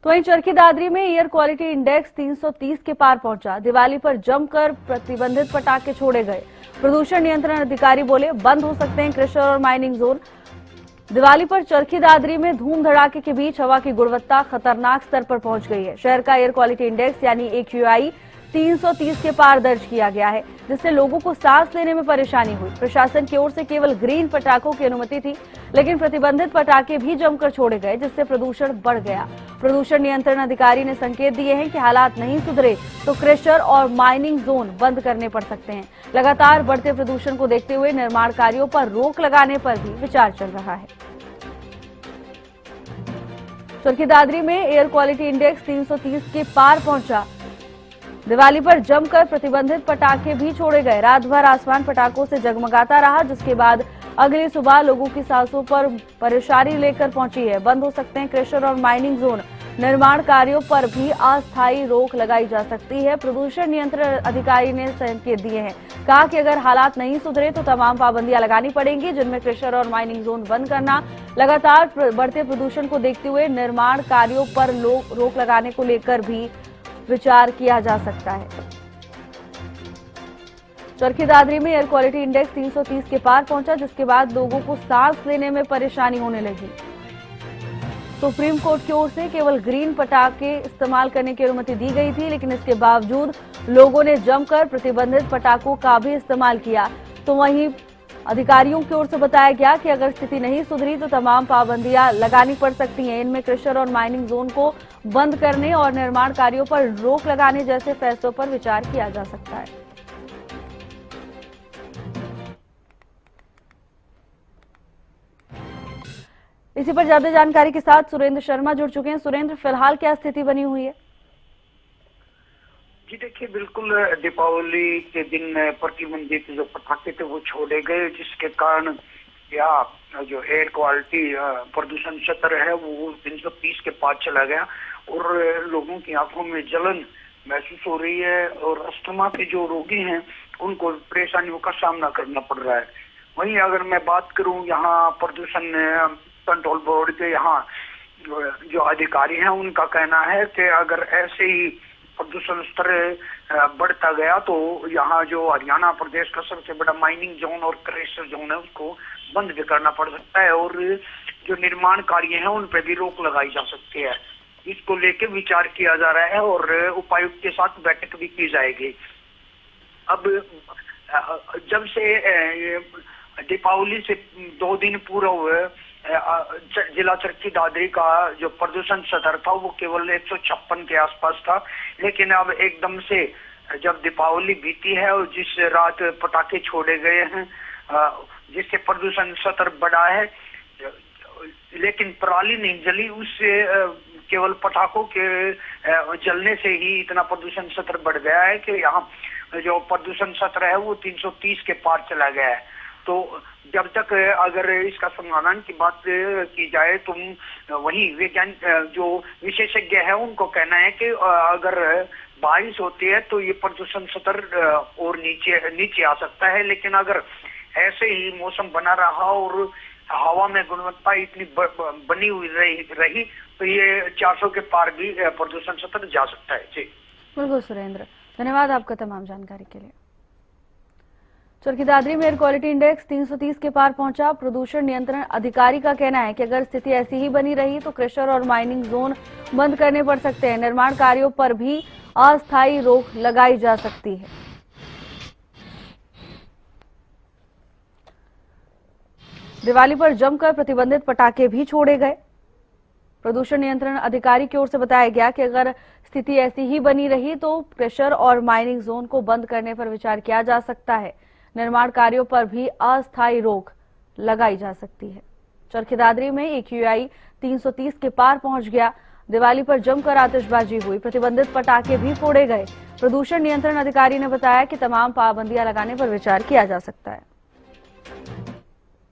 तो वहीं चरखी दादरी में एयर क्वालिटी इंडेक्स 330 के पार पहुंचा। दिवाली पर जमकर प्रतिबंधित पटाखे छोड़े गए। प्रदूषण नियंत्रण अधिकारी बोले बंद हो सकते हैं क्रशर और माइनिंग जोन। दिवाली पर चरखी दादरी में धूम धड़ाके के बीच हवा की गुणवत्ता खतरनाक स्तर पर पहुंच गई है। शहर का एयर क्वालिटी इंडेक्स यानी AQI 330 के पार दर्ज किया गया है, जिससे लोगों को सांस लेने में परेशानी हुई। प्रशासन की ओर से केवल ग्रीन पटाखों की अनुमति थी, लेकिन प्रतिबंधित पटाखे भी जमकर छोड़े गए, जिससे प्रदूषण बढ़ गया। प्रदूषण नियंत्रण अधिकारी ने संकेत दिए हैं कि हालात नहीं सुधरे तो क्रशर और माइनिंग जोन बंद करने पड़ सकते हैं। लगातार बढ़ते प्रदूषण को देखते हुए निर्माण कार्यों पर रोक लगाने पर भी विचार चल रहा है। चरखी दादरी में एयर क्वालिटी इंडेक्स 330 के पार पहुंचा। दिवाली पर जमकर प्रतिबंधित पटाखे भी छोड़े गए। रात भर आसमान पटाखों से जगमगाता रहा, जिसके बाद अगली सुबह लोगों की सांसों पर परेशानी लेकर पहुंची है। बंद हो सकते हैं क्रशर और माइनिंग जोन। निर्माण कार्यों पर भी अस्थायी रोक लगाई जा सकती है। प्रदूषण नियंत्रण अधिकारी ने संकेत दिए हैं। कहा कि अगर हालात नहीं सुधरे तो तमाम पाबंदियां लगानी पड़ेंगी, जिनमें क्रशर और माइनिंग जोन बंद करना। लगातार बढ़ते प्रदूषण को देखते हुए निर्माण कार्यों पर रोक लगाने को लेकर भी विचार किया जा सकता है। चरखी दादरी में एयर क्वालिटी इंडेक्स 330 के पार पहुंचा, जिसके बाद लोगों को सांस लेने में परेशानी होने लगी। सुप्रीम कोर्ट की ओर से केवल ग्रीन पटाखे इस्तेमाल करने की अनुमति दी गई थी, लेकिन इसके बावजूद लोगों ने जमकर प्रतिबंधित पटाखों का भी इस्तेमाल किया। तो वहीं अधिकारियों की ओर से बताया गया कि अगर स्थिति नहीं सुधरी तो तमाम पाबंदियां लगानी पड़ सकती हैं। इनमें क्रशर और माइनिंग जोन को बंद करने और निर्माण कार्यों पर रोक लगाने जैसे फैसलों पर विचार किया जा सकता है। इसी पर ज्यादा जानकारी के साथ सुरेंद्र शर्मा जुड़ चुके हैं। सुरेंद्र, फिलहाल क्या स्थिति बनी हुई है? जी देखिए, बिल्कुल दीपावली के दिन प्रतिबंधित जो पटाखे थे वो छोड़े गए, जिसके कारण यहाँ जो एयर क्वालिटी प्रदूषण स्तर है वो 330 के पार चला गया और लोगों की आंखों में जलन महसूस हो रही है और अस्थमा के जो रोगी हैं उनको परेशानियों का सामना करना पड़ रहा है। वहीं अगर मैं बात करूं यहाँ प्रदूषण कंट्रोल बोर्ड के यहाँ जो अधिकारी हैं उनका कहना है कि अगर ऐसे ही प्रदूषण स्तर बढ़ता गया तो यहाँ जो हरियाणा प्रदेश का सबसे बड़ा माइनिंग जोन और क्रशर जोन है उसको बंद भी करना पड़ सकता है और जो निर्माण कार्य हैं उन पर भी रोक लगाई जा सकती है। इसको लेके विचार किया जा रहा है और उपायुक्त के साथ बैठक भी की जाएगी। अब जब से दीपावली से 2 दिन पूर्व हुए जिला चरखी दादरी का जो प्रदूषण स्तर था वो केवल 156 के आसपास था, लेकिन अब एकदम से जब दीपावली बीती है और जिस रात पटाखे छोड़े गए हैं जिससे प्रदूषण स्तर बढ़ा है, लेकिन पराली नहीं जली, उससे केवल पटाखों के जलने से ही इतना प्रदूषण स्तर बढ़ गया है कि यहाँ जो प्रदूषण स्तर है वो 330 के पार चला गया है। तो जब तक अगर इसका समाधान की बात की जाए तो वही वैज्ञानिक जो विशेषज्ञ है उनको कहना है कि अगर बारिश होती है तो ये प्रदूषण स्तर और नीचे आ सकता है, लेकिन अगर ऐसे ही मौसम बना रहा और हवा में गुणवत्ता इतनी बनी हुई रही तो ये 400 के पार भी प्रदूषण स्तर जा सकता है। जी बिल्कुल सुरेंद्र, धन्यवाद आपका तमाम जानकारी के लिए। चरखी दादरी में एयर क्वालिटी इंडेक्स 330 के पार पहुंचा। प्रदूषण नियंत्रण अधिकारी का कहना है कि अगर स्थिति ऐसी ही बनी रही तो क्रशर और माइनिंग जोन बंद करने पड़ सकते हैं। निर्माण कार्यों पर भी अस्थायी रोक लगाई जा सकती है। दिवाली पर जमकर प्रतिबंधित पटाखे भी छोड़े गए। प्रदूषण नियंत्रण अधिकारी की ओर से बताया गया कि अगर स्थिति ऐसी ही बनी रही तो क्रशर और माइनिंग जोन को बंद करने पर विचार किया जा सकता है। निर्माण कार्यों पर भी अस्थायी रोक लगाई जा सकती है। चरखी दादरी में AQI 330 के पार पहुंच गया। दिवाली पर जमकर आतिशबाजी हुई, प्रतिबंधित पटाखे भी फोड़े गए। प्रदूषण नियंत्रण अधिकारी ने बताया कि तमाम पाबंदियां लगाने पर विचार किया जा सकता है।